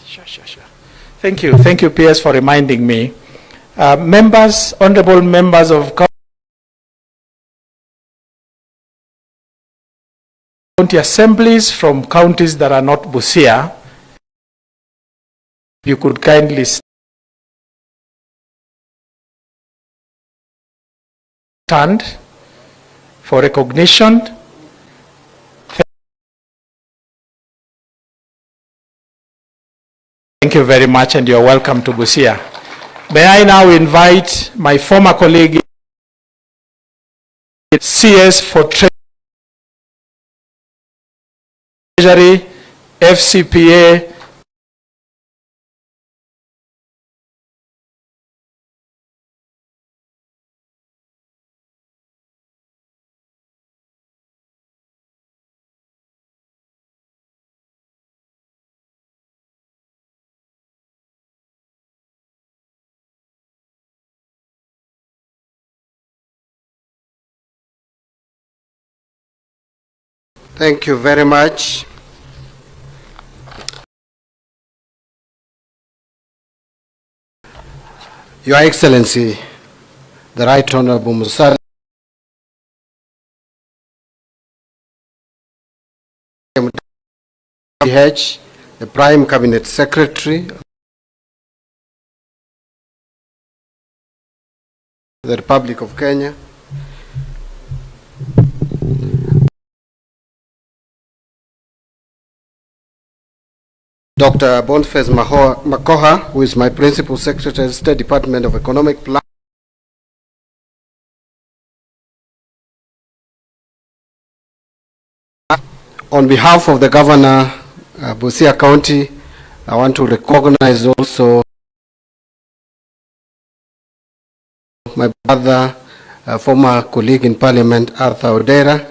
Sure. Thank you, PS, for reminding me. Members, honorable members of county assemblies from counties that are not Busia, you could kindly stand for recognition. Thank you very much, and you're welcome to Busia. May I now invite my former colleague, CS for Treasury, FCPA, Thank you very much. Your Excellency, the Right Honorable Musalia, the Prime Cabinet Secretary, the Republic of Kenya, Dr. Boniface Makoha, who is my Principal Secretary, State Department of Economic Plan. On behalf of the Governor, Busia County, I want to recognize also my brother, former colleague in Parliament, Arthur Odera.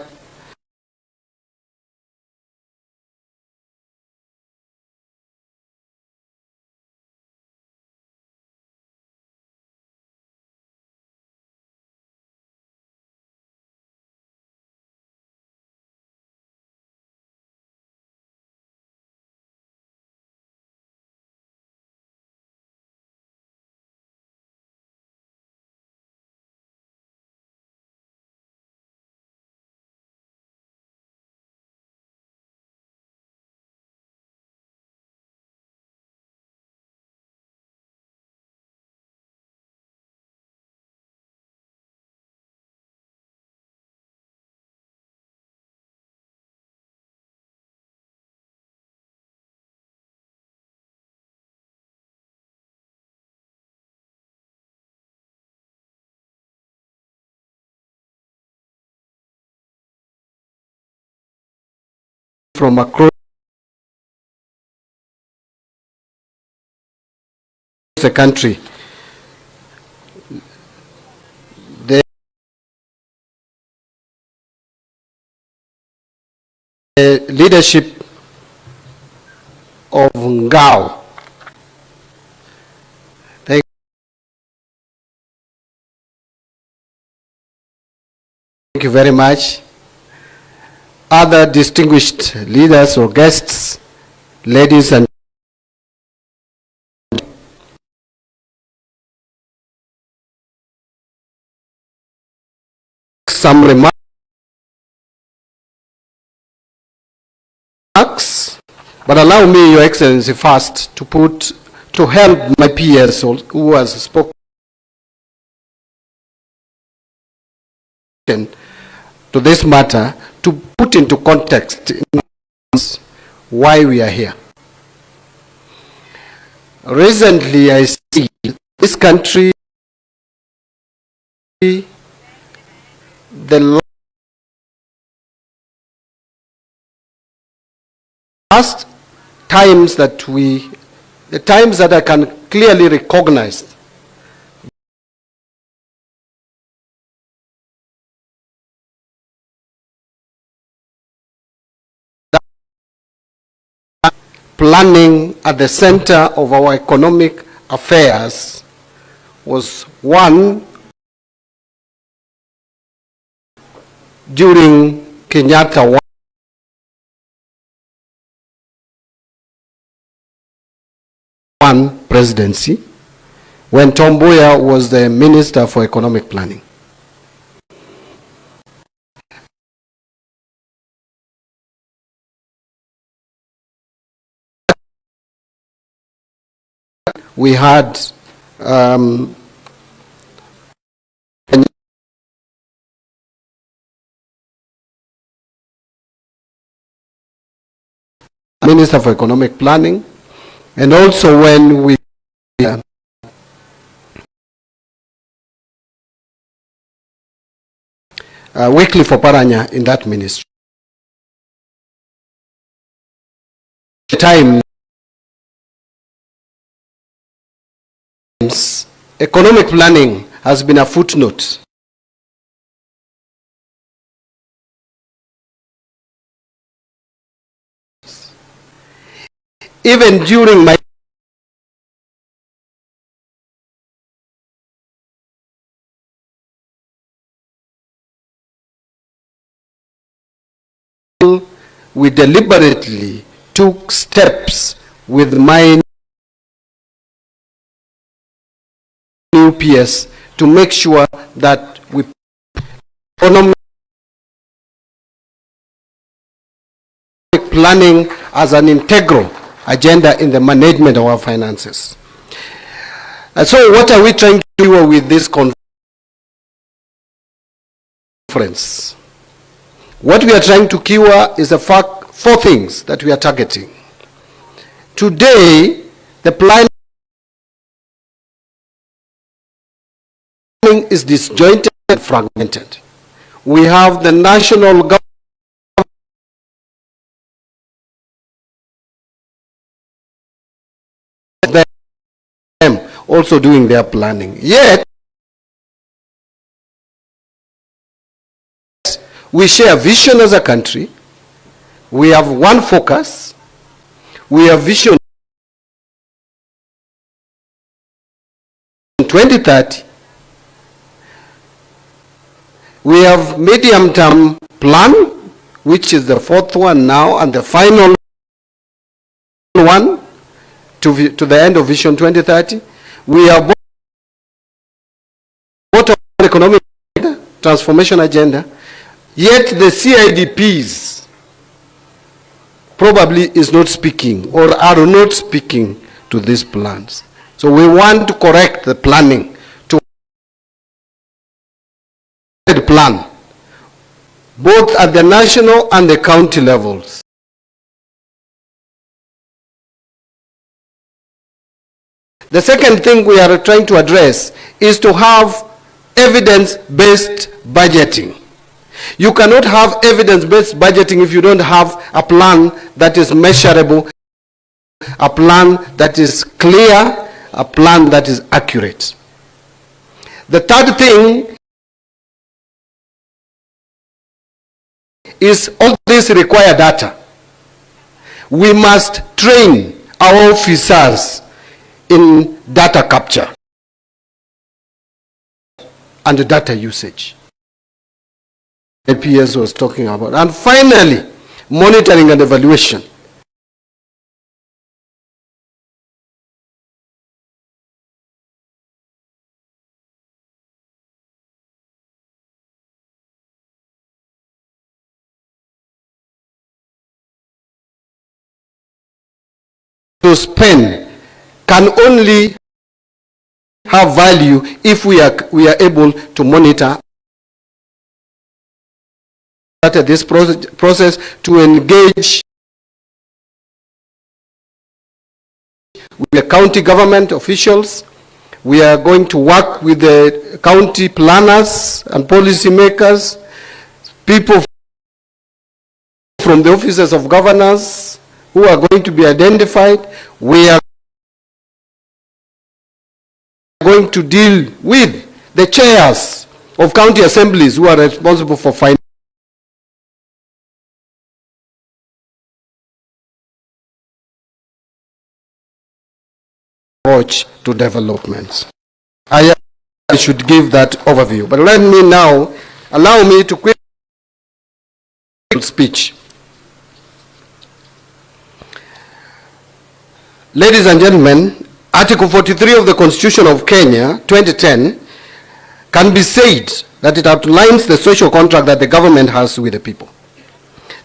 From across the country, the leadership of Ngao. Thank you very much. Other distinguished leaders or guests, ladies and some remarks, but allow me, Your Excellency, first to help my peers who has spoken to this matter, to put into context why we are here. Recently, I see this country, the last times that the times that I can clearly recognize planning at the center of our economic affairs was one during Kenyatta one presidency, when Tom Mboya was the Minister for Economic Planning. We had Minister for Economic Planning, and also when we Weekly for Paranya in that ministry. Time economic planning has been a footnote. Even during my we deliberately took steps with my new PS to make sure that we economic planning as an integral agenda in the management of our finances. And so what are we trying to do with this conference? What we are trying to cure is the fact, 4 things that we are targeting. Today, the planning is disjointed and fragmented. We have the national government also doing their planning. Yet, we share vision as a country. We have one focus. We have vision 2030. We have medium-term plan, which is the 4th one now, and the final one to the end of Vision 2030. We have both economic transformation agenda, yet the CIDPs probably is not speaking or are not speaking to these plans. So we want to correct the planning to the plan, both at the national and the county levels. The second thing we are trying to address is to have evidence-based budgeting. You cannot have evidence-based budgeting if you don't have a plan that is measurable, a plan that is clear, a plan that is accurate. The third thing is all this require data. We must train our officers in data capture and data usage. The PS was talking about. And finally, monitoring and evaluation. To spend can only have value if we are able to monitor this process, to engage with the county government officials. We are going to work with the county planners and policy makers, people from the offices of governors who are going to be identified. We are going to deal with the chairs of county assemblies who are responsible for finance. approach to development. I should give that overview, but let me now allow me to quickly speech. Ladies and gentlemen, Article 43 of the Constitution of Kenya, 2010, can be said that it outlines the social contract that the government has with the people.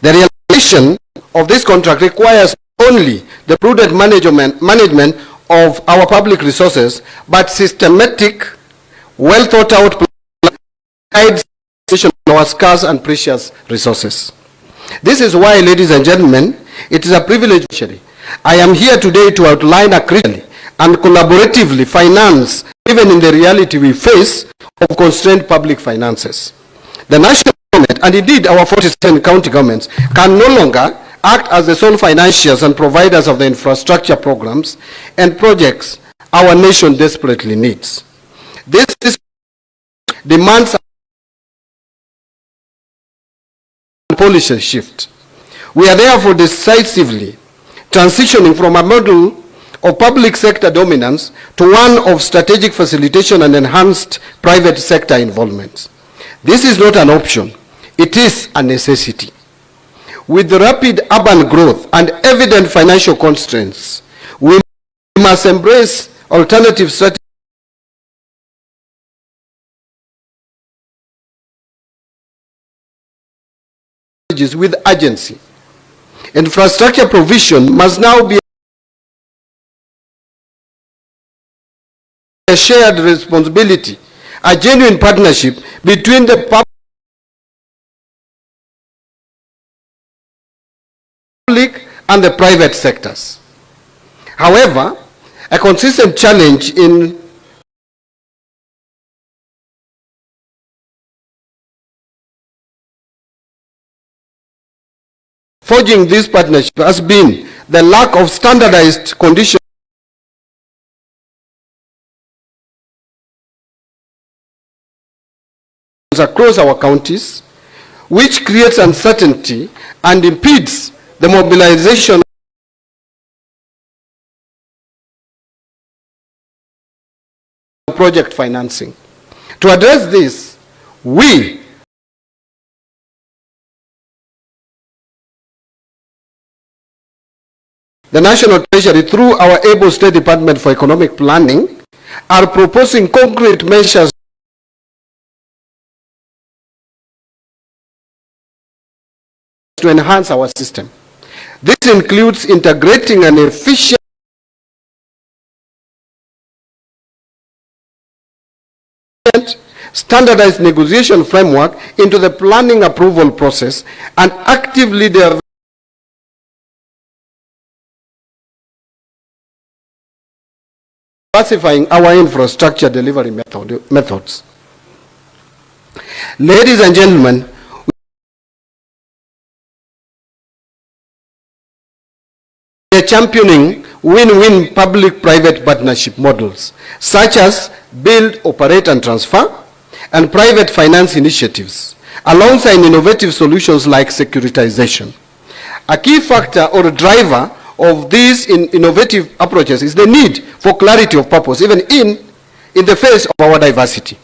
The realization of this contract requires only the prudent management of our public resources, but systematic, well thought out guides our scarce and precious resources. This is why, ladies and gentlemen, it is a privilege. I am here today to outline a critically and collaboratively finance, even in the reality we face of constrained public finances. The national government, and indeed our 47 county governments, can no longer act as the sole financiers and providers of the infrastructure programs and projects our nation desperately needs. This demands a policy shift. We are therefore decisively transitioning from a model of public sector dominance to one of strategic facilitation and enhanced private sector involvement. This is not an option, it is a necessity. With the rapid urban growth and evident financial constraints, we must embrace alternative strategies with urgency. Infrastructure provision must now be a shared responsibility, a genuine partnership between the public and the private sectors. However, a consistent challenge in forging this partnership has been the lack of standardized conditions across our counties, which creates uncertainty and impedes the mobilization of project financing. To address this, we the National Treasury, through our able State Department for Economic Planning, are proposing concrete measures to enhance our system. This includes integrating an efficient standardized negotiation framework into the planning approval process and actively diversifying our infrastructure delivery methods. Ladies and gentlemen, we are championing win-win public-private partnership models, such as build, operate and transfer, and private finance initiatives, alongside innovative solutions like securitization. A key factor or driver of these innovative approaches is the need for clarity of purpose, even in the face of our diversity.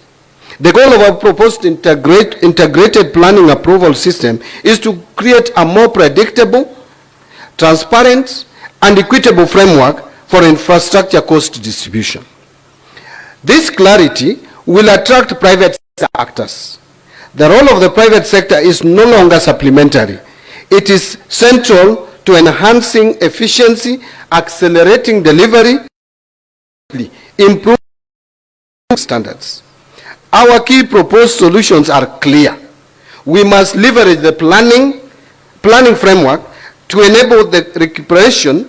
The goal of our proposed integrated planning approval system is to create a more predictable, transparent, and equitable framework for infrastructure cost distribution. This clarity will attract private sector actors. The role of the private sector is no longer supplementary. It is central to enhancing efficiency, accelerating delivery, improving standards. Our key proposed solutions are clear. We must leverage the planning framework to enable the recuperation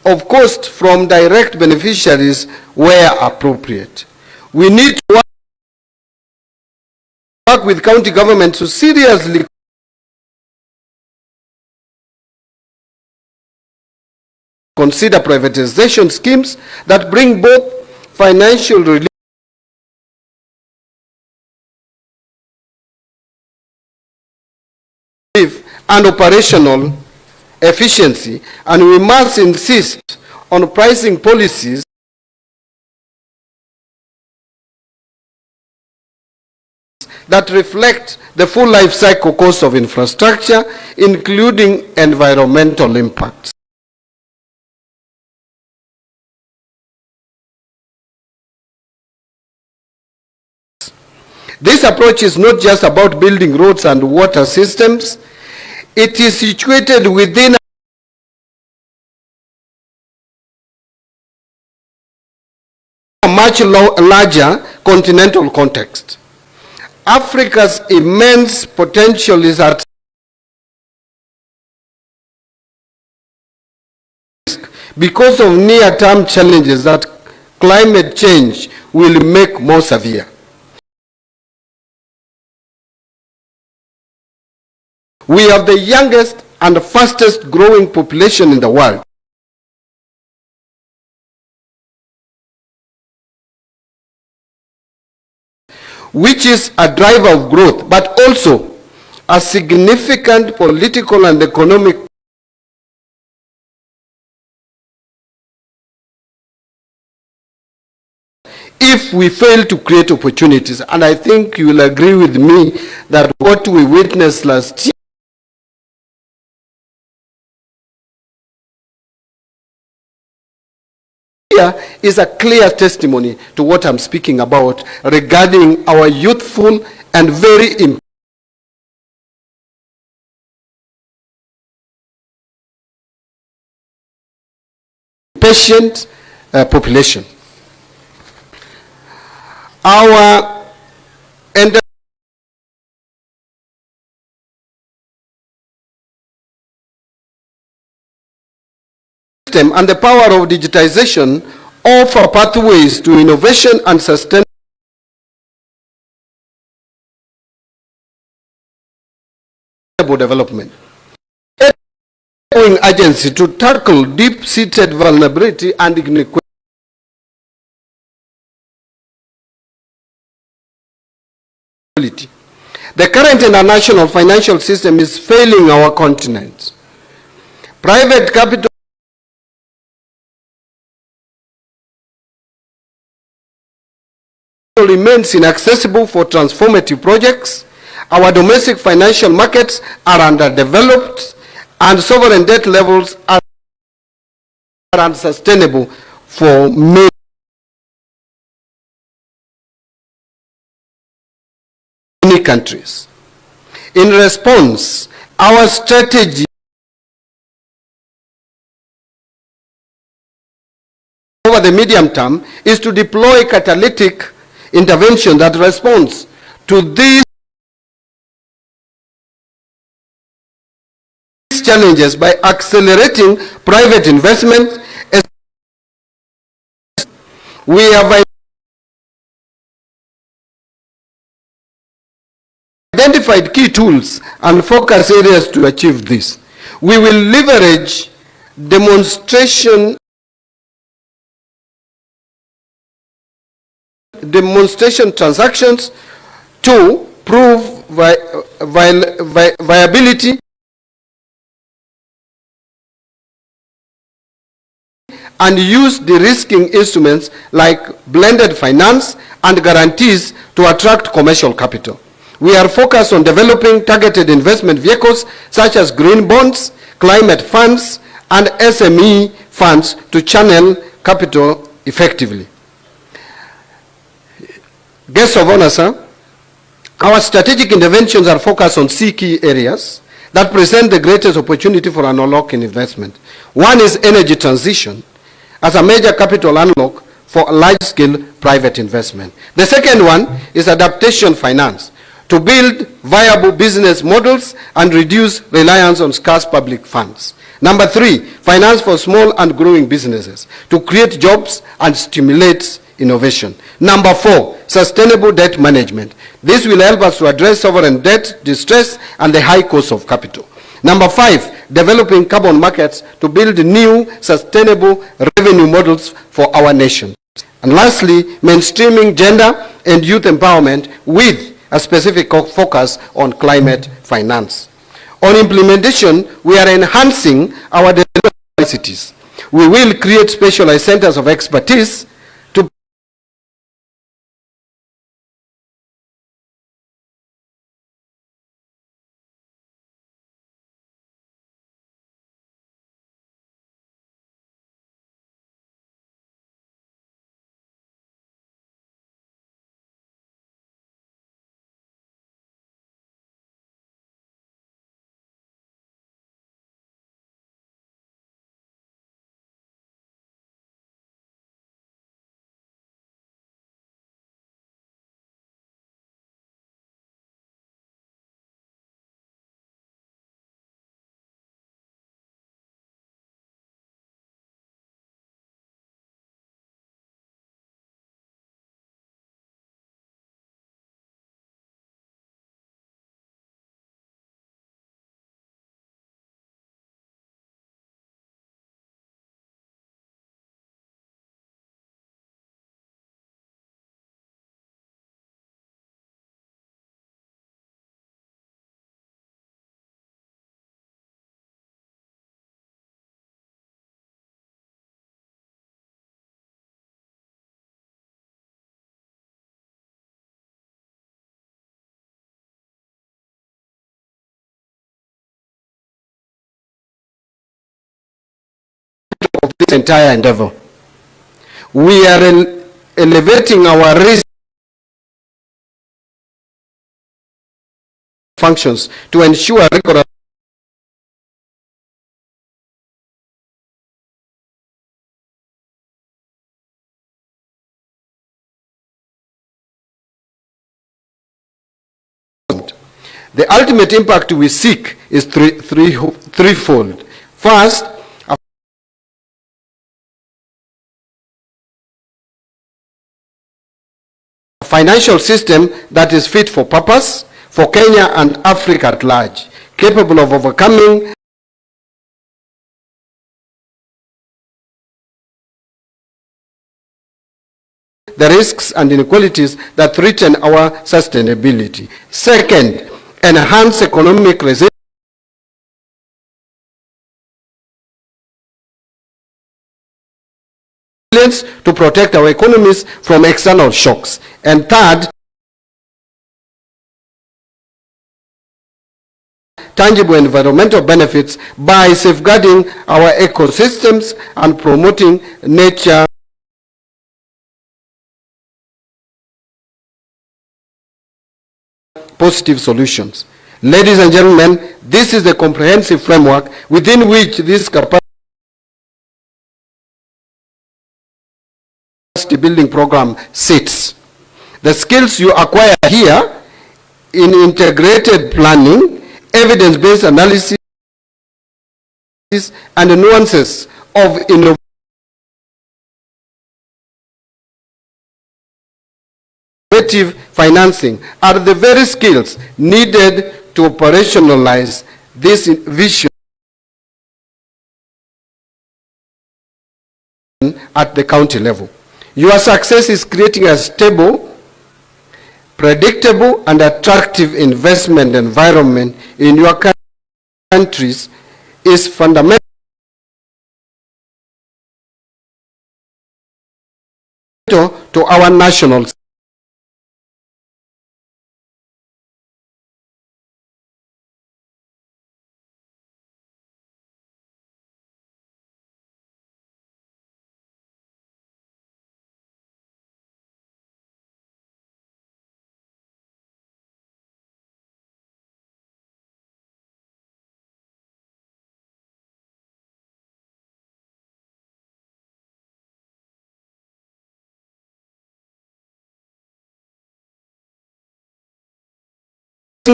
of cost from direct beneficiaries where appropriate. We need to work with county governments to seriously consider privatization schemes that bring both financial relief and operational efficiency, and we must insist on pricing policies that reflect the full life cycle cost of infrastructure, including environmental impacts. This approach is not just about building roads and water systems. It is situated within a much larger continental context. Africa's immense potential is at risk because of near-term challenges that climate change will make more severe. We have the youngest and fastest growing population in the world. Which is a driver of growth, but also a significant political and economic if we fail to create opportunities. And I think you will agree with me that what we witnessed last year is a clear testimony to what I'm speaking about regarding our youthful and very impatient population. Our and the power of digitization offer pathways to innovation and sustainable development. A growing agency to tackle deep-seated vulnerability and inequality. The current international financial system is failing our continent. Private capital remains inaccessible for transformative projects. Our domestic financial markets are underdeveloped and sovereign debt levels are unsustainable for many countries. In response, our strategy over the medium term is to deploy catalytic intervention that responds to these challenges by accelerating private investment. We have identified key tools and focus areas to achieve this. We will leverage demonstration transactions to prove viability and use de-risking instruments like blended finance and guarantees to attract commercial capital. We are focused on developing targeted investment vehicles such as green bonds, climate funds, and SME funds to channel capital effectively. Guests of honor, sir, our strategic interventions are focused on 6 key areas that present the greatest opportunity for an unlock in investment. One is energy transition as a major capital unlock for large-scale private investment. The second one is adaptation finance to build viable business models and reduce reliance on scarce public funds. Number 3, finance for small and growing businesses to create jobs and stimulate innovation. Number 4, sustainable debt management. This will help us to address sovereign debt distress and the high cost of capital. Number 5, developing carbon markets to build new sustainable revenue models for our nation. And lastly, mainstreaming gender and youth empowerment with a specific focus on climate finance. On implementation, we are enhancing our capacities. We will create specialized centers of expertise entire endeavor. We are elevating our risk functions to ensure rigorous The ultimate impact we seek is threefold. First, a financial system that is fit for purpose for Kenya and Africa at large, capable of overcoming the risks and inequalities that threaten our sustainability. Second, enhance economic resilience to protect our economies from external shocks. And third, tangible environmental benefits by safeguarding our ecosystems and promoting nature positive solutions. Ladies and gentlemen, this is the comprehensive framework within which this capacity building program sits. The skills you acquire here in integrated planning, evidence-based analysis, and the nuances of innovative financing are the very skills needed to operationalize this vision at the county level. Your success is creating a stable, predictable, and attractive investment environment in your countries is fundamental to our national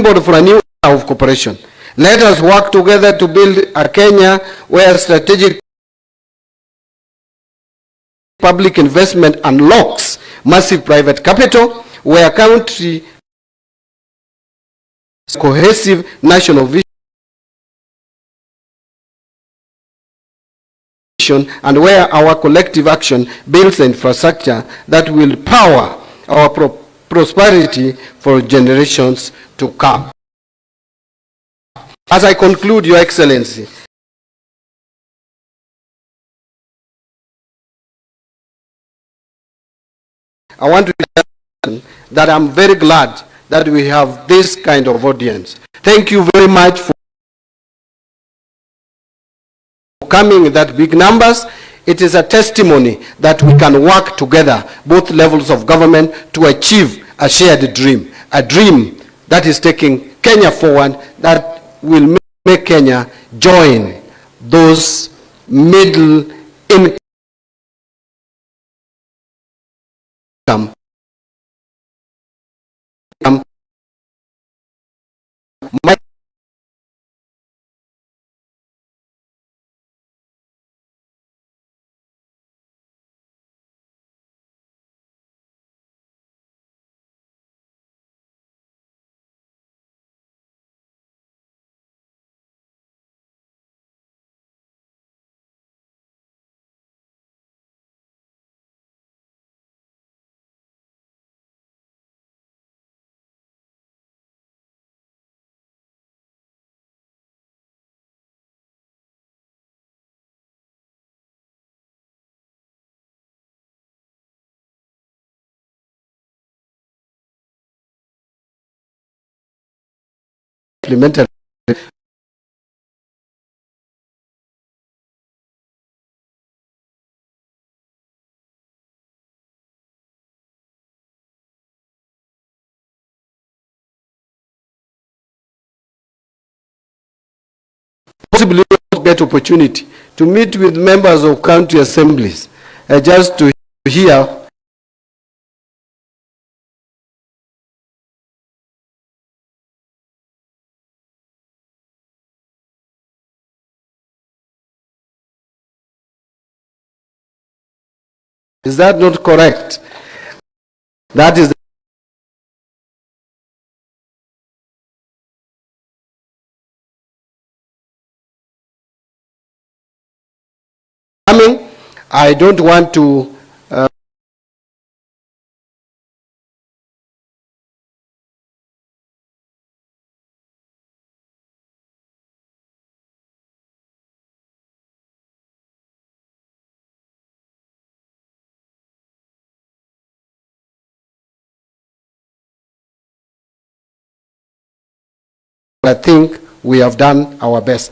board for a new era of cooperation. Let us work together to build a Kenya where strategic public investment unlocks massive private capital, where country cohesive national vision, and where our collective action builds the infrastructure that will power our prosperity for generations to come. As I conclude, Your Excellency, I want to tell you that I'm very glad that we have this kind of audience. Thank you very much for coming in that big numbers. It is a testimony that we can work together, both levels of government, to achieve a shared dream, a dream that is taking Kenya forward, that will make Kenya join those middle income implemented possibly not get opportunity to meet with members of county assemblies just to hear Is that not correct? That is coming. I don't want to I think we have done our best.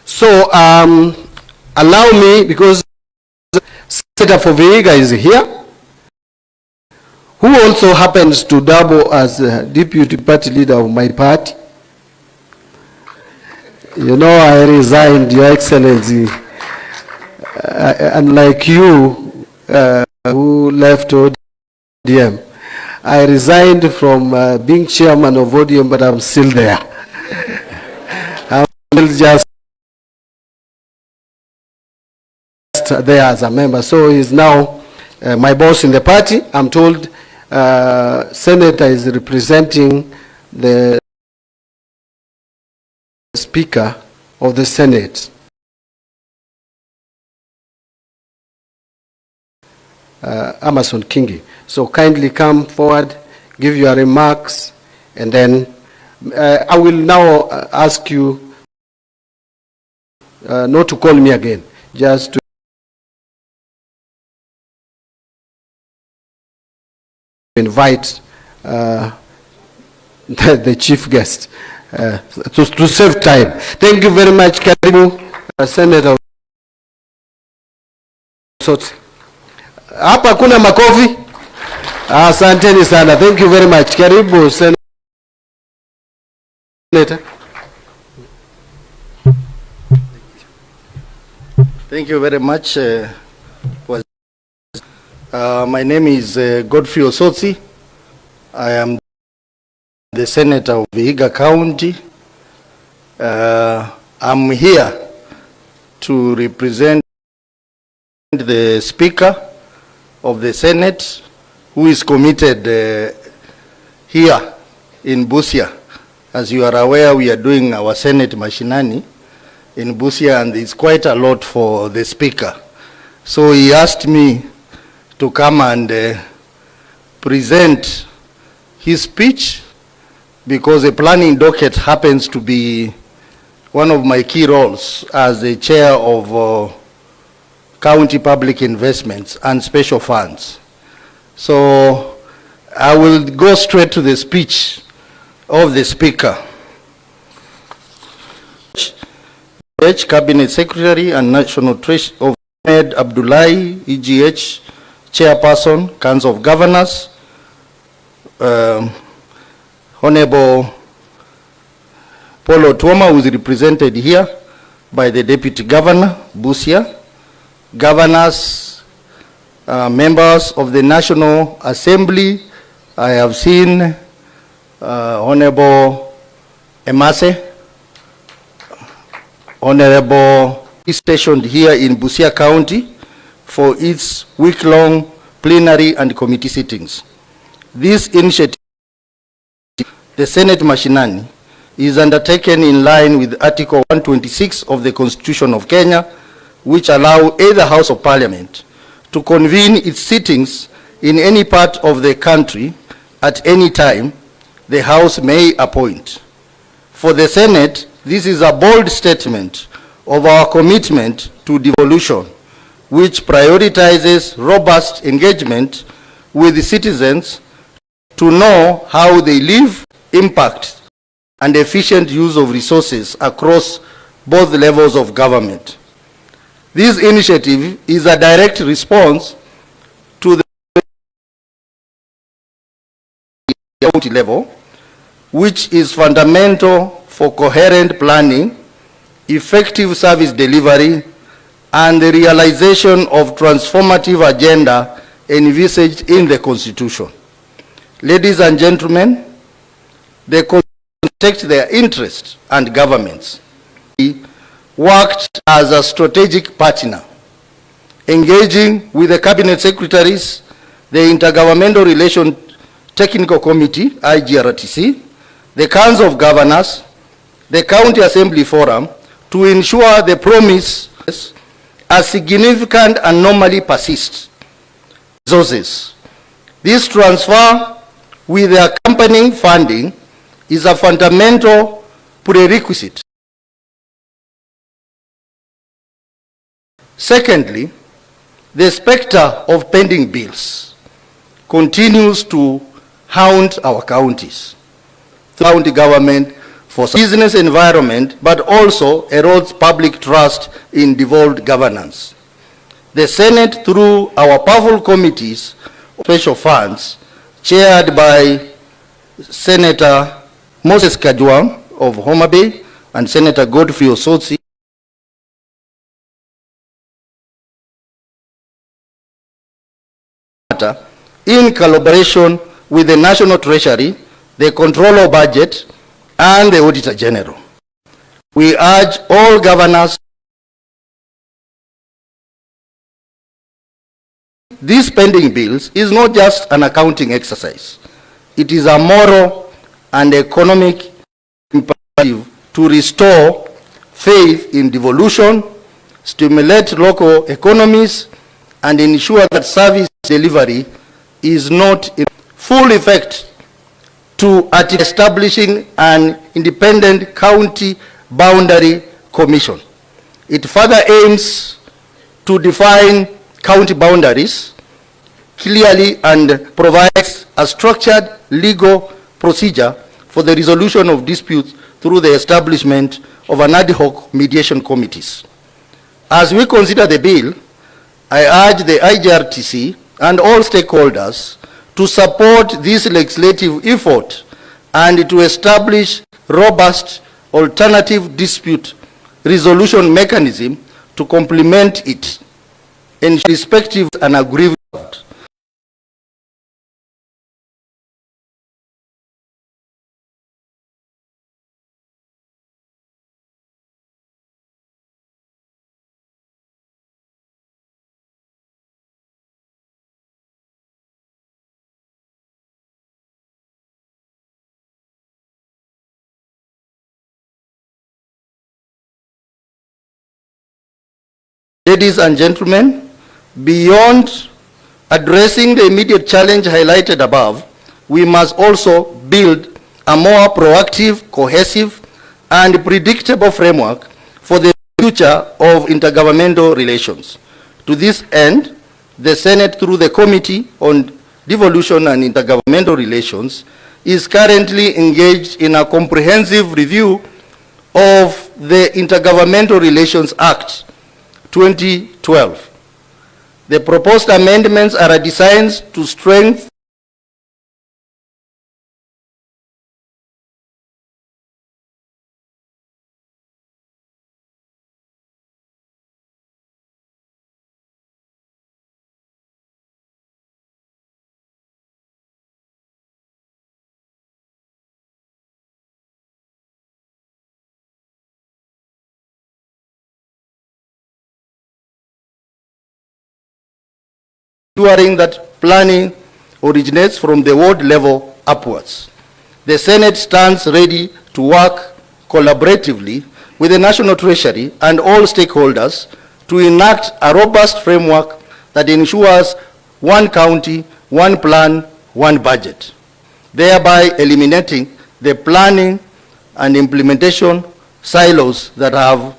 So allow me, because Senator for Vihiga is here, who also happens to double as deputy party leader of my party. You know, I resigned, Your Excellency, unlike you who left ODM. I resigned from being chairman of ODM, but I'm still there. I'm still just there as a member. So he's now my boss in the party. I'm told Senator is representing the Speaker of the Senate. Amason Kingi. So kindly come forward, give your remarks, and then I will now ask you not to call me again, just to invite the chief guest to save time. Thank you very much, Karibu, Senator. Hapa kuna makofi. Asanteni sana. Thank you very much. Karibu, Senator. Thank you very much. My name is Godfrey Osotsi. I am the Senator of Vihiga County. I'm here to represent the Speaker of the Senate, who is committed here in Busia. As you are aware, we are doing our Senate Mashinani in Busia, and it's quite a lot for the Speaker. So he asked me to come and present his speech, because the planning docket happens to be one of my key roles as the chair of county public investments and special funds. So I will go straight to the speech of the Speaker. Cabinet Secretary and National Treasurer of Ahmed Abdullahi, EGH, Chairperson, Council of Governors, Honorable Paulo Tuoma, who is represented here by the Deputy Governor, Busia, governors, members of the National Assembly. I have seen Honorable Emase, Honorable, is stationed here in Busia County for its week-long plenary and committee sittings. This initiative, the Senate Mashinani, is undertaken in line with Article 126 of the Constitution of Kenya, which allow either House of Parliament to convene its sittings in any part of the country at any time the House may appoint. For the Senate, this is a bold statement of our commitment to devolution, which prioritizes robust engagement with the citizens to know how they live, impact, and efficient use of resources across both levels of government. This initiative is a direct response to the county level, which is fundamental for coherent planning, effective service delivery, and the realization of transformative agenda envisaged in the Constitution. Ladies and gentlemen, the Constitution protects their interests and governments. We worked as a strategic partner, engaging with the Cabinet Secretaries, the Intergovernmental Relations Technical Committee, IGRTC, the Council of Governors, the County Assembly Forum, to ensure the promise a significant anomaly persists. Resources. This transfer with the accompanying funding is a fundamental prerequisite. Secondly, the specter of pending bills continues to haunt our counties. County government for business environment, but also erodes public trust in devolved governance. The Senate, through our powerful committees, special funds, chaired by Senator Moses Kajwang of Homa Bay and Senator Godfrey Osotsi, in collaboration with the National Treasury, the Controller of Budget, and the Auditor General. We urge all governors. These pending bills is not just an accounting exercise. It is a moral and economic imperative to restore faith in devolution, stimulate local economies, and ensure that service delivery is not in full effect to establishing an independent county boundary commission. It further aims to define county boundaries clearly and provides a structured legal procedure for the resolution of disputes through the establishment of an ad hoc mediation committees. As we consider the bill, I urge the IGRTC and all stakeholders to support this legislative effort and to establish robust alternative dispute resolution mechanism to complement it in respective and aggrieved. Ladies and gentlemen, beyond addressing the immediate challenge highlighted above, we must also build a more proactive, cohesive, and predictable framework for the future of intergovernmental relations. To this end, the Senate, through the Committee on Devolution and Intergovernmental Relations, is currently engaged in a comprehensive review of the Intergovernmental Relations Act 2012. The proposed amendments are designed to strengthen ensuring that planning originates from the ward level upwards. The Senate stands ready to work collaboratively with the National Treasury and all stakeholders to enact a robust framework that ensures one county, one plan, one budget, thereby eliminating the planning and implementation silos that have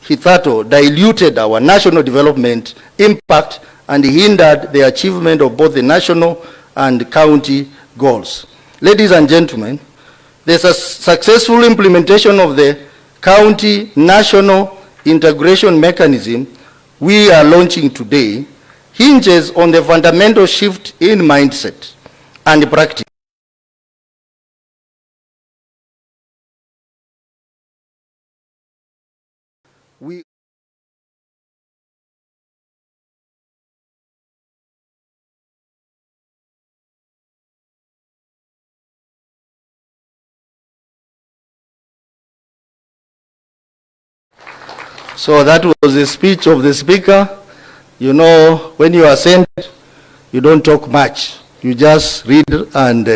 hitherto diluted our national development impact and hindered the achievement of both the national and county goals. Ladies and gentlemen, the successful implementation of the county national integration mechanism we are launching today hinges on the fundamental shift in mindset and practice So that was the speech of the Speaker. You know, when you are sent, you don't talk much. You just read and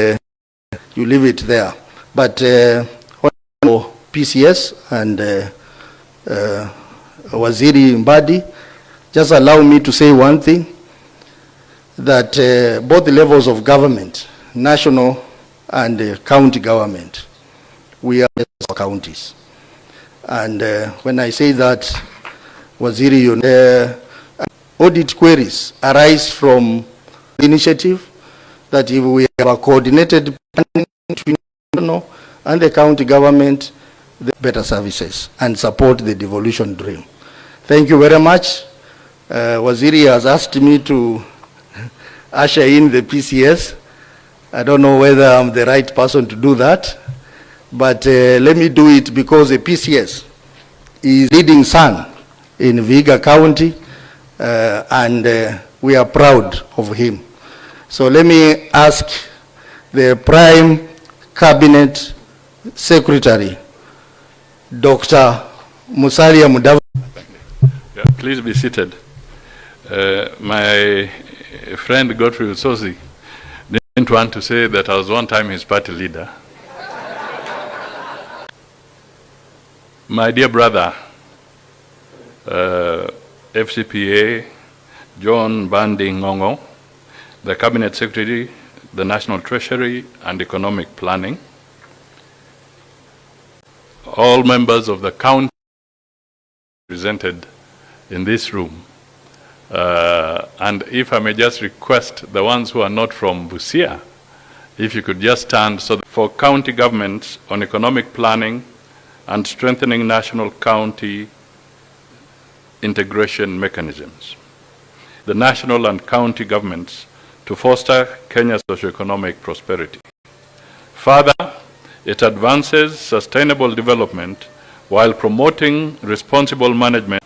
you leave it there. But PCS and Waziri Mbadi, just allow me to say one thing, that both the levels of government, national and county government, we are counties. And when I say that, Waziri, audit queries arise from the initiative that if we have a coordinated planning between national and the county government, the better services and support the devolution dream. Thank you very much. Waziri has asked me to usher in the PCS. I don't know whether I'm the right person to do that, but let me do it because the PCS is leading son in Vihiga County, and we are proud of him. So let me ask the Prime Cabinet Secretary, Dr. Musalia Mudavadi. Yeah, please be seated. My friend Godfrey Usozi didn't want to say that I was one time his party leader. My dear brother, FCPA, John Bandi Ngongo, the Cabinet Secretary, the National Treasury and Economic Planning, all members of the county represented in this room, and if I may just request the ones who are not from Busia, if you could just stand so that for county governments on economic planning and strengthening national county integration mechanisms, the national and county governments to foster Kenya's socio-economic prosperity. Further, it advances sustainable development while promoting responsible management.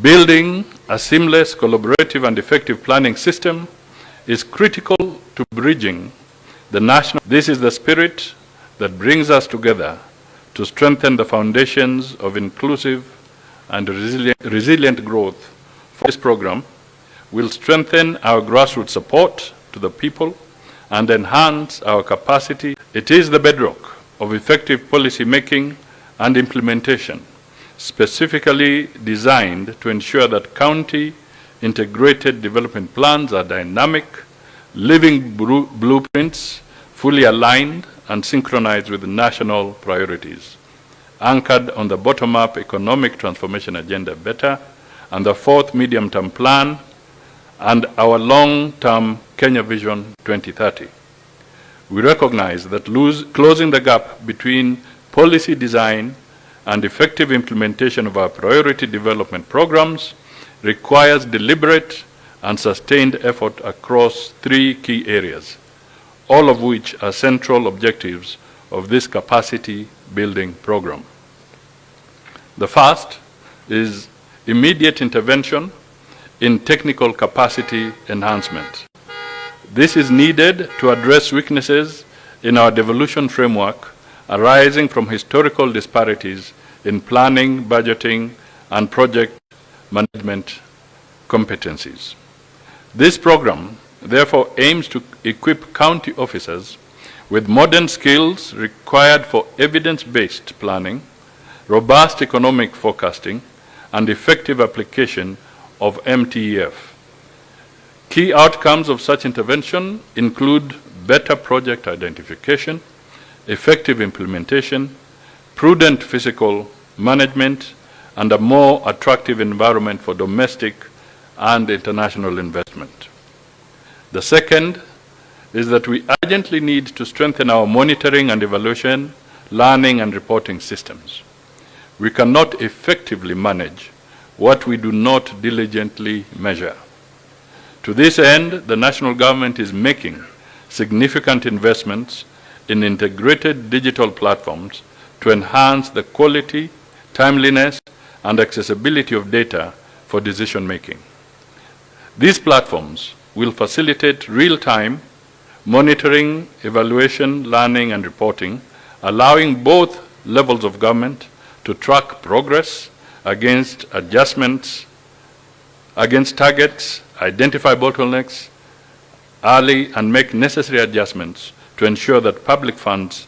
Building a seamless, collaborative and effective planning system is critical to bridging the national. This is the spirit that brings us together to strengthen the foundations of inclusive and resilient growth. This program will strengthen our grassroots support to the people and enhance our capacity. It is the bedrock of effective policy making and implementation, specifically designed to ensure that county integrated development plans are dynamic, living blueprints, fully aligned and synchronized with national priorities, anchored on the bottom-up economic transformation agenda better, and the fourth medium-term plan, and our long-term Kenya Vision 2030. We recognize that closing the gap between policy design and effective implementation of our priority development programs requires deliberate and sustained effort across three key areas, all of which are central objectives of this capacity building program. The first is immediate intervention in technical capacity enhancement. This is needed to address weaknesses in our devolution framework arising from historical disparities in planning, budgeting, and project management competencies. This program, therefore, aims to equip county officers with modern skills required for evidence-based planning, robust economic forecasting, and effective application of MTEF. Key outcomes of such intervention include better project identification, effective implementation, prudent fiscal management, and a more attractive environment for domestic and international investment. The second is that we urgently need to strengthen our monitoring and evaluation, learning and reporting systems. We cannot effectively manage what we do not diligently measure. To this end, the national government is making significant investments in integrated digital platforms to enhance the quality, timeliness, and accessibility of data for decision making. These platforms will facilitate real-time monitoring, evaluation, learning, and reporting, allowing both levels of government to track progress against targets, identify bottlenecks early, and make necessary adjustments to ensure that public funds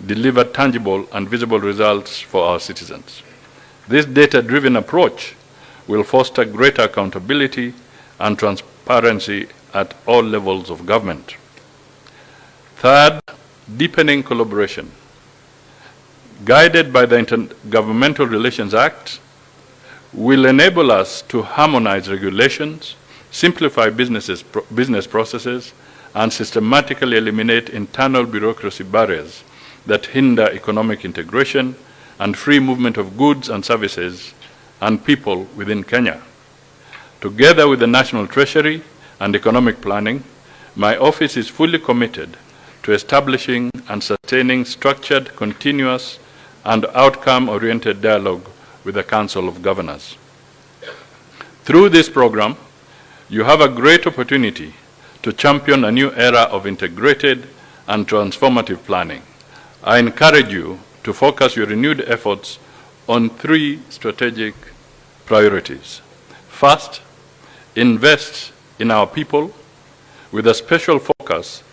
deliver tangible and visible results for our citizens. This data-driven approach will foster greater accountability and transparency at all levels of government. Third, deepening collaboration. Guided by the Intergovernmental Relations Act, will enable us to harmonize regulations, simplify business processes, and systematically eliminate internal bureaucracy barriers that hinder economic integration and free movement of goods and services and people within Kenya. Together with the National Treasury and Economic Planning, my office is fully committed to establishing and sustaining structured, continuous, and outcome-oriented dialogue with the Council of Governors. Through this program, you have a great opportunity to champion a new era of integrated and transformative planning. I encourage you to focus your renewed efforts on 3 strategic priorities. First, invest in our people with a special focus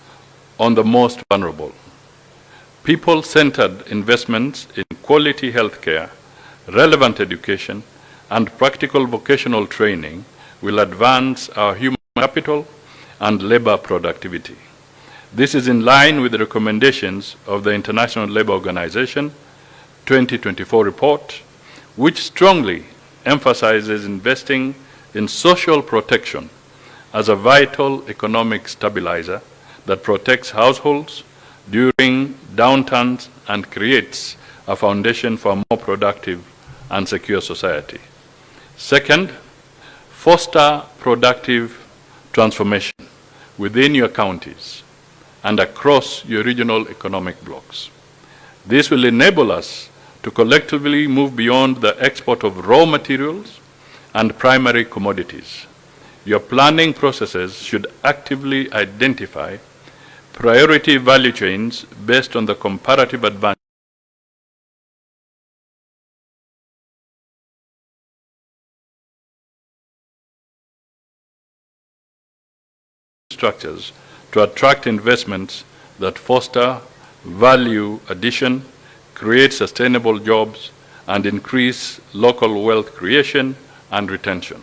on the most vulnerable. People-centered investments in quality healthcare, relevant education, and practical vocational training will advance our human capital and labor productivity. This is in line with the recommendations of the International Labour Organization 2024 report, which strongly emphasizes investing in social protection as a vital economic stabilizer that protects households during downturns and creates a foundation for a more productive and secure society. Second, foster productive transformation within your counties and across your regional economic blocks. This will enable us to collectively move beyond the export of raw materials and primary commodities. Your planning processes should actively identify priority value chains based on the comparative advantage structures to attract investments that foster value addition, create sustainable jobs, and increase local wealth creation and retention.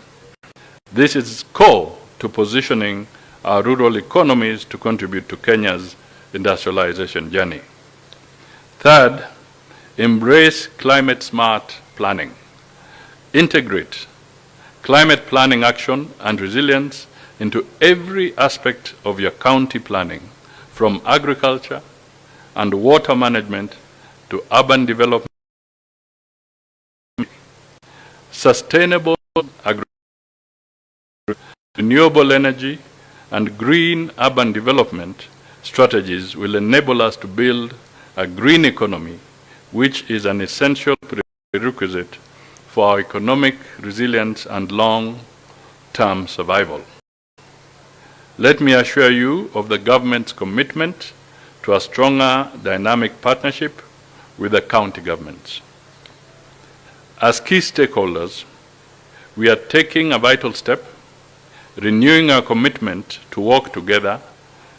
This is core to positioning our rural economies to contribute to Kenya's industrialization journey. Third, embrace climate-smart planning. Integrate climate planning action and resilience into every aspect of your county planning, from agriculture and water management to urban development. Sustainable agriculture, renewable energy, and green urban development strategies will enable us to build a green economy, which is an essential prerequisite for our economic resilience and long-term survival. Let me assure you of the government's commitment to a stronger dynamic partnership with the county governments. As key stakeholders, we are taking a vital step, renewing our commitment to work together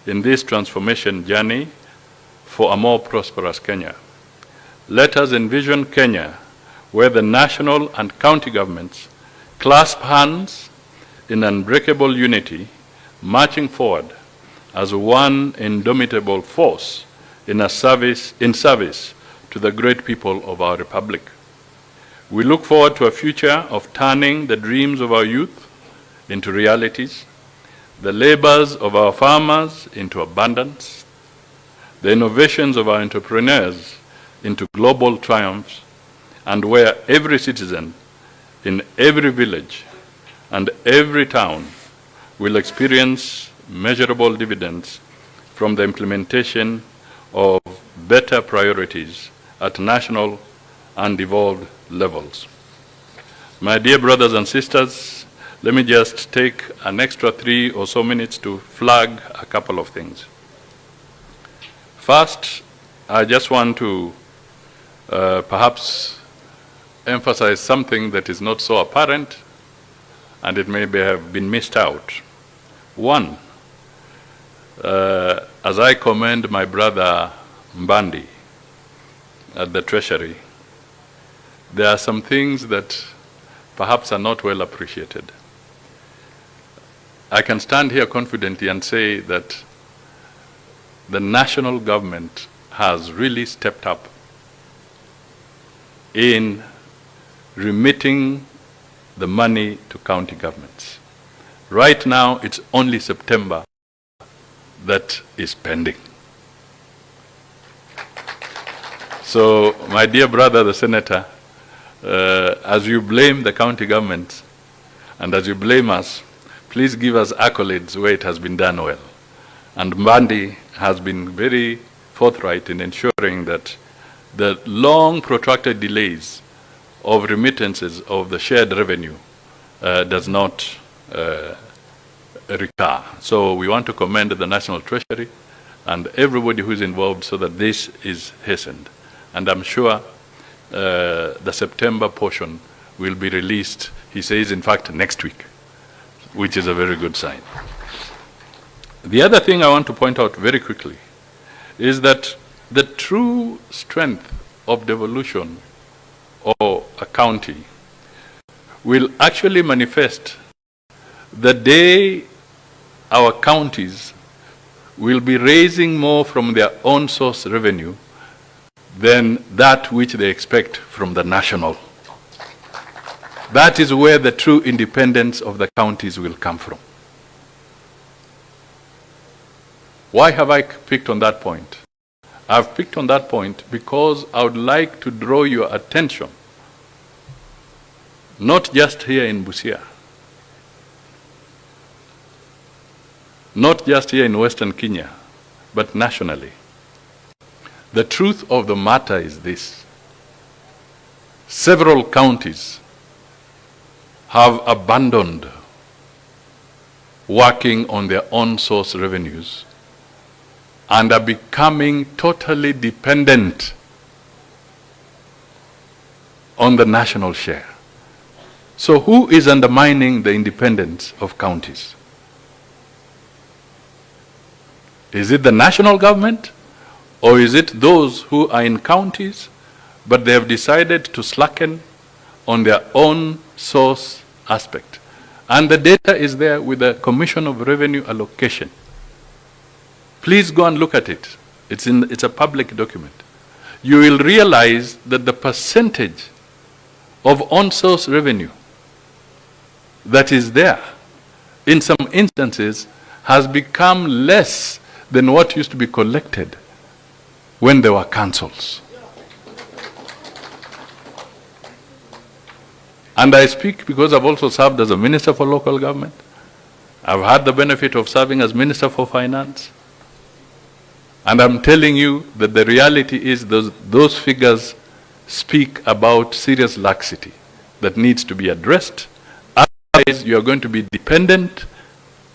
in this transformation journey for a more prosperous Kenya. Let us envision Kenya where the national and county governments clasp hands in unbreakable unity, marching forward as one indomitable force in service to the great people of our republic. We look forward to a future of turning the dreams of our youth into realities, the labors of our farmers into abundance, the innovations of our entrepreneurs into global triumphs, and where every citizen in every village and every town will experience measurable dividends from the implementation of better priorities at national and devolved levels. My dear brothers and sisters, let me just take an extra 3 or so minutes to flag a couple of things. First, I just want to perhaps emphasize something that is not so apparent, and it may have been missed out. One, as I commend my brother Mbandi at the Treasury, there are some things that perhaps are not well appreciated. I can stand here confidently and say that the national government has really stepped up in remitting the money to county governments. Right now, it's only September that is pending. So, my dear brother, the senator, as you blame the county governments and as you blame us, please give us accolades where it has been done well. And Mbandi has been very forthright in ensuring that the long protracted delays of remittances of the shared revenue does not recur. So we want to commend the National Treasury and everybody who is involved so that this is hastened. And I'm sure the September portion will be released, he says, in fact, next week, which is a very good sign. The other thing I want to point out very quickly is that the true strength of devolution or a county will actually manifest the day our counties will be raising more from their own source revenue than that which they expect from the national. That is where the true independence of the counties will come from. Why have I picked on that point? I've picked on that point because I would like to draw your attention, not just here in Busia, not just here in Western Kenya, but nationally. The truth of the matter is this: several counties have abandoned working on their own source revenues and are becoming totally dependent on the national share. So who is undermining the independence of counties? Is it the national government, or is it those who are in counties but they have decided to slacken on their own source aspect? And the data is there with the Commission of Revenue Allocation. Please go and look at it. It's a public document. You will realize that the percentage of on-source revenue that is there, in some instances, has become less than what used to be collected when there were councils. And I speak because I've also served as a Minister for Local Government. I've had the benefit of serving as Minister for Finance. And I'm telling you that the reality is those figures speak about serious laxity that needs to be addressed. Otherwise, you are going to be dependent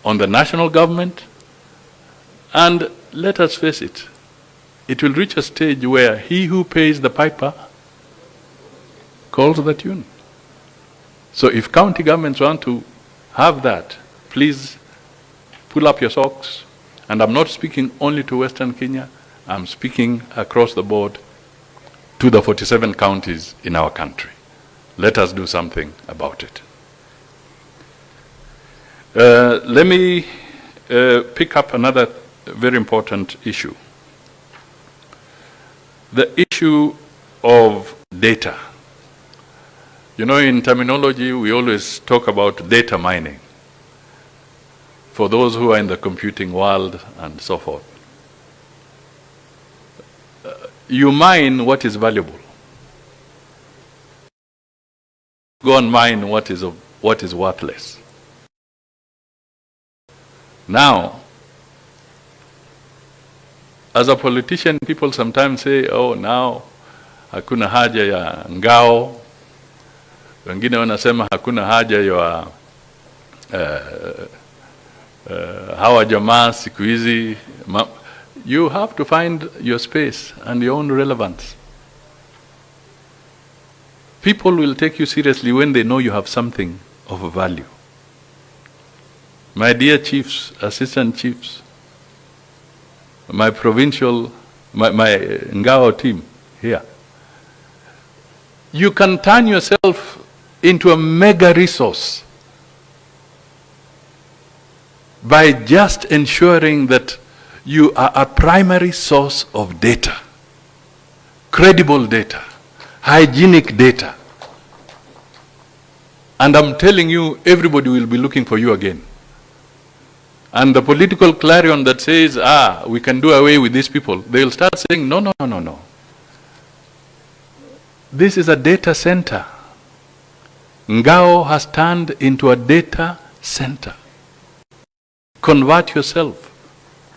on the national government. And let us face it, it will reach a stage where he who pays the piper calls the tune. So if county governments want to have that, please pull up your socks. And I'm not speaking only to Western Kenya, I'm speaking across the board to the 47 counties in our country. Let us do something about it. Let me pick up another very important issue. The issue of data. You know, in terminology, we always talk about data mining for those who are in the computing world and so forth. You mine what is valuable. Go and mine what is worthless. Now, as a politician, people sometimes say, oh, now hakuna haja ya ngao. Wengine wanasema hakuna haja ya hawa jamaa siku hizi. You have to find your space and your own relevance. People will take you seriously when they know you have something of value. My dear chiefs, assistant chiefs, my provincial, my Ngao team here, you can turn yourself into a mega resource by just ensuring that you are a primary source of data, credible data, hygienic data. And I'm telling you, everybody will be looking for you again. And the political clarion that says, we can do away with these people, they'll start saying, no, no, no, no, no. This is a data center. Ngao has turned into a data center. Convert yourself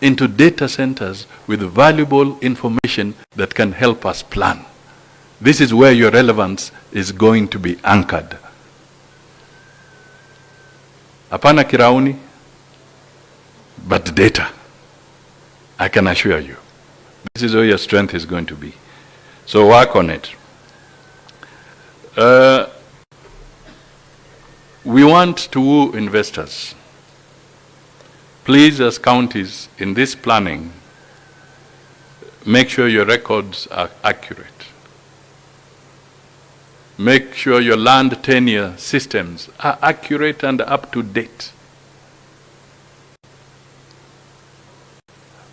into data centers with valuable information that can help us plan. This is where your relevance is going to be anchored. Hapana kirauni, but data. I can assure you. This is where your strength is going to be. So work on it. We want to woo investors. Please, as counties, in this planning, make sure your records are accurate. Make sure your land tenure systems are accurate and up to date.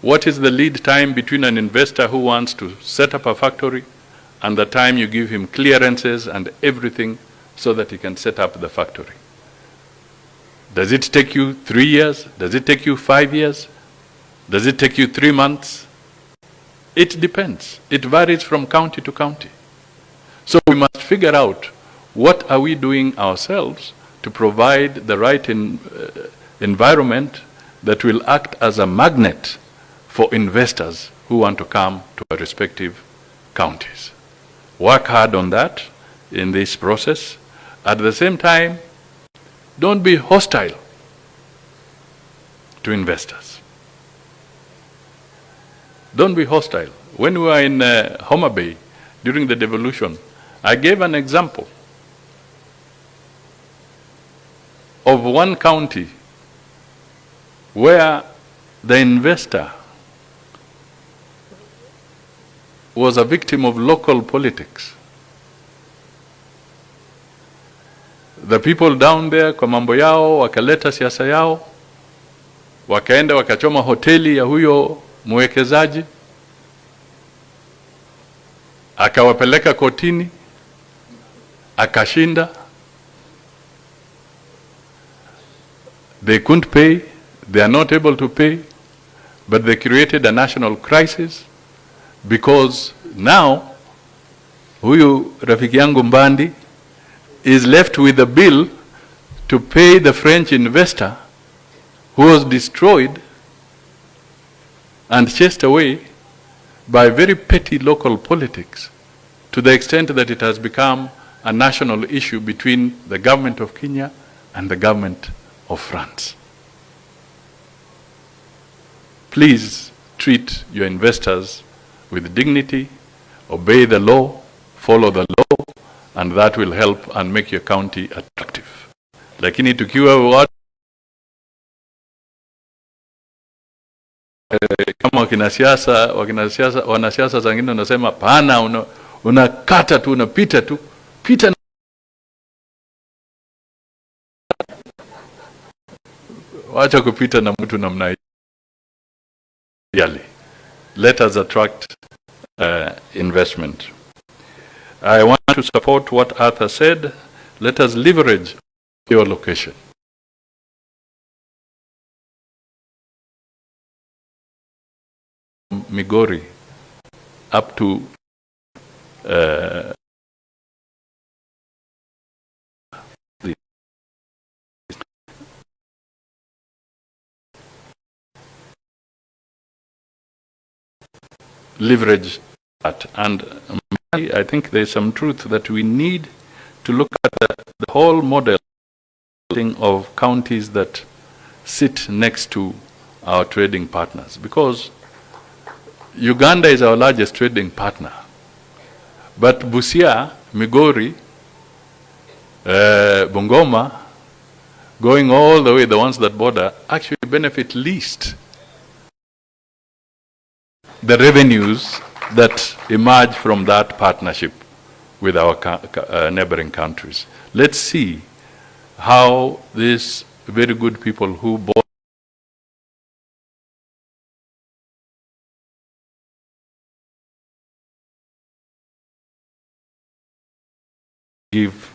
What is the lead time between an investor who wants to set up a factory and the time you give him clearances and everything so that he can set up the factory? Does it take you 3 years? Does it take you 5 years? Does it take you 3 months? It depends. It varies from county to county. So we must figure out what are we doing ourselves to provide the right environment that will act as a magnet for investors who want to come to our respective counties. Work hard on that in this process. At the same time, don't be hostile to investors. Don't be hostile. When we were in Homa Bay during the devolution, I gave an example of one county where the investor was a victim of local politics. The people down there kwa mambo yao wakaleta siasa yao, wakaenda wakachoma hoteli ya huyo mwekezaji, akawapeleka kotini, akashinda. They couldn't pay, they are not able to pay, but they created a national crisis because now huyu rafiki yangu Mbandi is left with a bill to pay the French investor who was destroyed and chased away by very petty local politics, to the extent that it has become a national issue between the government of Kenya and the government of France. Please treat your investors with dignity, obey the law, follow the law, and that will help and make your county attractive. Lakini tukiwa watu kama wanasiasa zingine wanasema pana, unakata tu, unapita tu, pita. Wacha kupita na mtu namna hiyo. Let us attract investment. I want to support what Arthur said. Let us leverage your location. Migori up to leverage that. And I think there's some truth that we need to look at the whole model of counties that sit next to our trading partners, because Uganda is our largest trading partner, but Busia, Migori, Bungoma, going all the way, the ones that border, actually benefit least the revenues that emerge from that partnership with our neighboring countries. Let's see how these very good people who bought give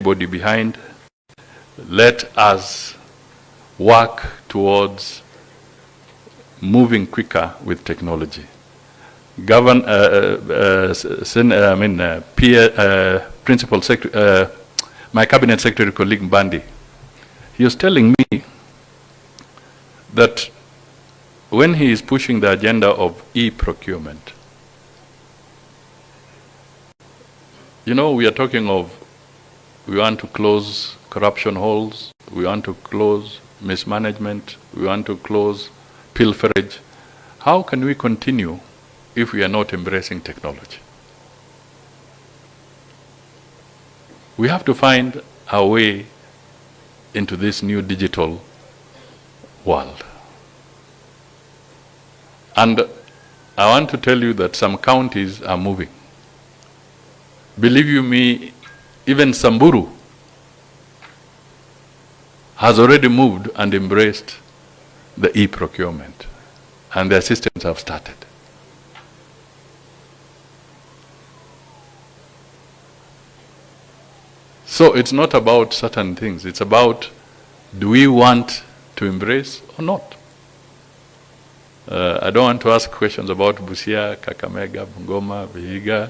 body behind. Let us work towards moving quicker with technology. Principal Secretary, my Cabinet Secretary colleague Mbandi, he was telling me that when he is pushing the agenda of e-procurement, you know, we are talking of, we want to close corruption holes, we want to close mismanagement, we want to close pilferage. How can we continue if we are not embracing technology? We have to find our way into this new digital world. And I want to tell you that some counties are moving. Believe you me, even Samburu has already moved and embraced the e-procurement, and their systems have started. So it's not about certain things, it's about, do we want to embrace or not? I don't want to ask questions about Busia, Kakamega, Bungoma, Vihiga,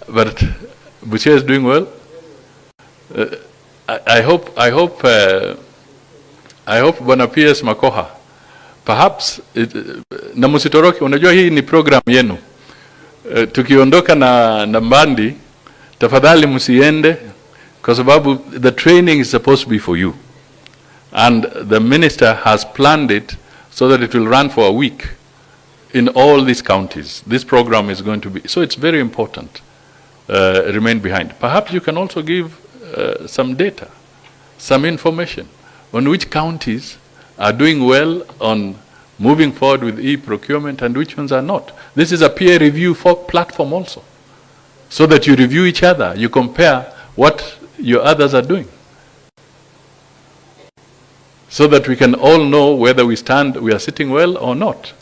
but Busia is doing well. I hope Bwana PS Makoha, perhaps, na musitoroki, unajua hii ni program yenu. Tukiondoka na Mbandi, tafadhali musiende, kwa sababu the training is supposed to be for you. And the minister has planned it so that it will run for a week in all these counties. This program is going to be, so it's very important. Remain behind. Perhaps you can also give some data, some information on which counties are doing well on moving forward with e-procurement and which ones are not. This is a peer review platform also, so that you review each other, you compare what your others are doing, so that we can all know whether we are sitting well or not.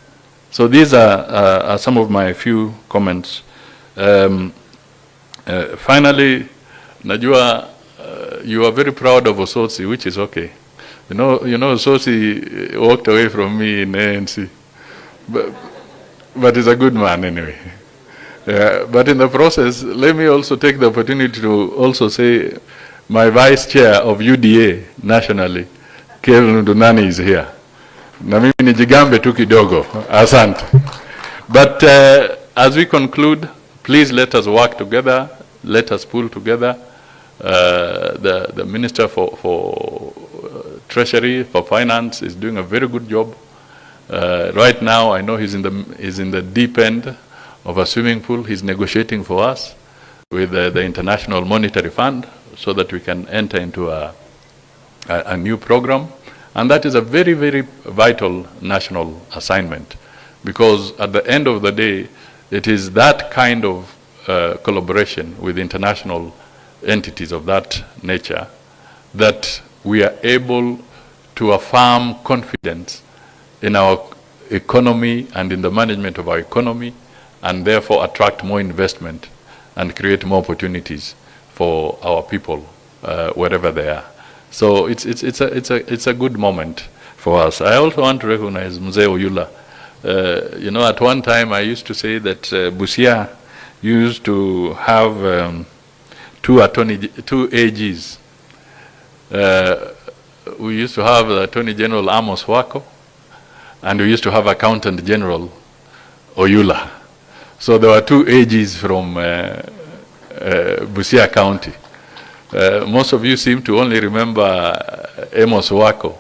So these are some of my few comments. Finally, Najua, you are very proud of Ososi, which is okay. You know, Ososi walked away from me in ANC, but he's a good man anyway. But in the process, let me also take the opportunity to also say my vice chair of UDA nationally, Kevin Dunani, is here. Na mimi nijigambe tu kidogo. Asante. But as we conclude, please let us work together. Let us pull together. The Minister for Treasury, for Finance, is doing a very good job. Right now, I know he's in the deep end of a swimming pool. He's negotiating for us with the International Monetary Fund so that we can enter into a new program. And that is a very, very vital national assignment, because at the end of the day, it is that kind of collaboration with international entities of that nature that we are able to affirm confidence in our economy and in the management of our economy, and therefore attract more investment and create more opportunities for our people wherever they are. So it's a good moment for us. I also want to recognize Mzee Oyula. You know, at one time I used to say that Busia used to have two AGs. We used to have the Attorney General Amos Wako, and we used to have Accountant General Oyula. So there were two AGs from Busia County. Most of you seem to only remember Amos Wako,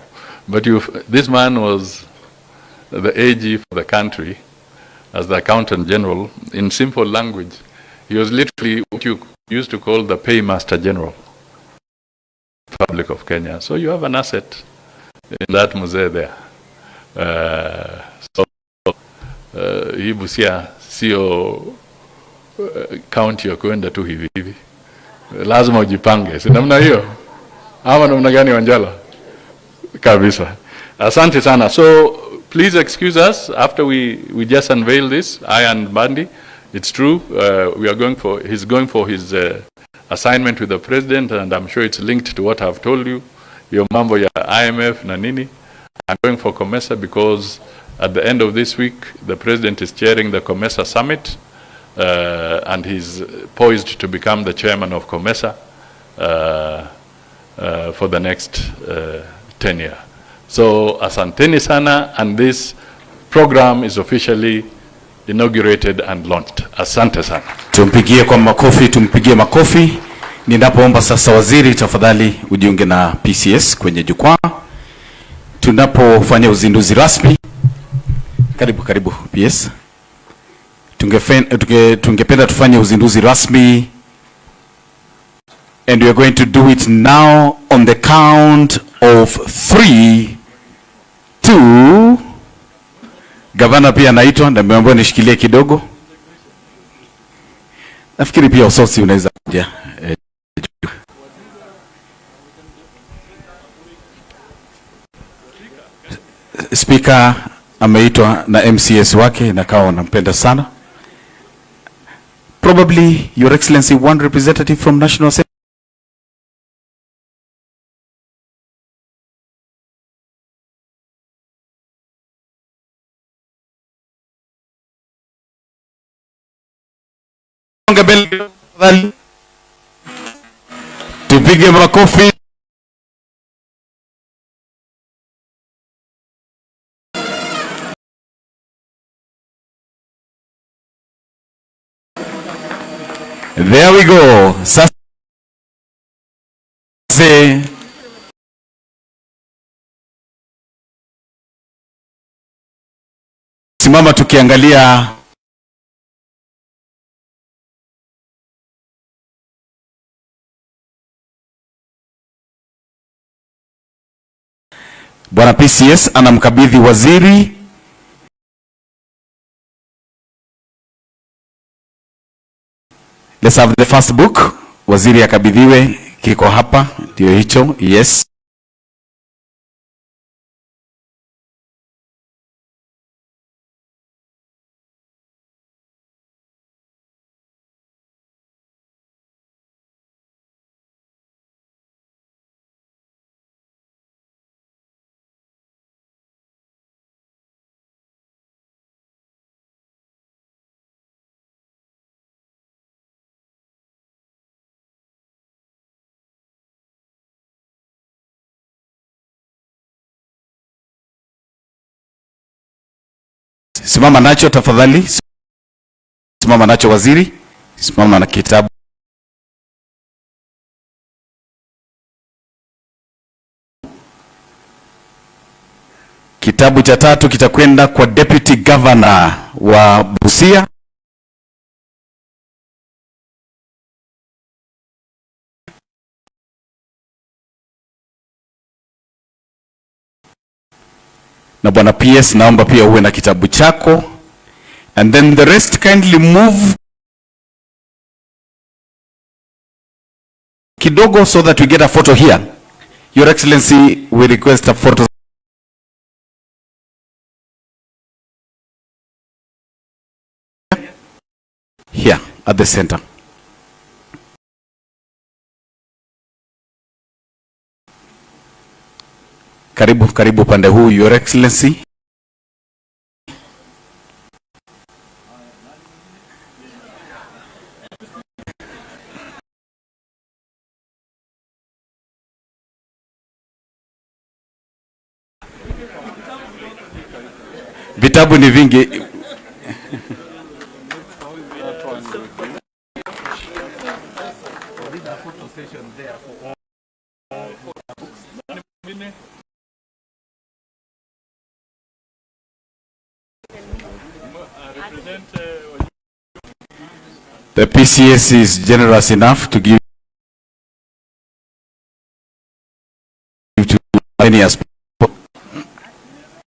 But this man was the AG for the country as the Accountant General. In simple language, he was literally what you used to call the Paymaster General, Republic of Kenya. So you have an asset in that Musea there. Hii Busia sio county ya kuenda tu hivi hivi. Lazima ujipange. Si namna hiyo? Ama namna gani Wanjala? Kabisa. Asante sana. So please excuse us after we just unveil this, I and Bandi. It's true, he's going for his assignment with the president, and I'm sure it's linked to what I've told you. Your mambo ya IMF na nini. I'm going for COMESA because at the end of this week, the president is chairing the COMESA summit, and he's poised to become the chairman of COMESA for the next 10 years. So asanteni sana, and this program is officially inaugurated and launched. Asante sana. Tumpigie makofi. Ninapoomba sasa waziri, tafadhali ujiunge na PCS kwenye jukwaa tunapofanya uzinduzi rasmi. Karibu PS. Tungependa tufanye uzinduzi rasmi, and we are going to do it now on the count of 3, 2. Gavana pia anaitwa, na nimeambiwa nishikilie kidogo. Nafikiri pia usosi unaweza kuja. Speaker ameitwa na MCS wake na kawa wanampenda sana. Probably, Your Excellency, one representative from National Assembly. Tupige makofi. There we go. Sasa simama tukiangalia Bwana PCS anamkabidhi waziri Let's have the first book. Waziri akabidhiwe, kiko hapa, ndio hicho. Yes. Simama nacho tafadhali. Simama nacho waziri. Simama na kitabu. Kitabu cha 3 kitakwenda kwa Deputy Governor wa Busia. Na Bwana PS, naomba pia uwe na kitabu chako. And then the rest kindly move kidogo so that we get a photo here. Your Excellency, we request a photo here at the center. Karibu pande huu, Your Excellency. Vitabu ni vingi. The PCS is generous enough to give to any aspect.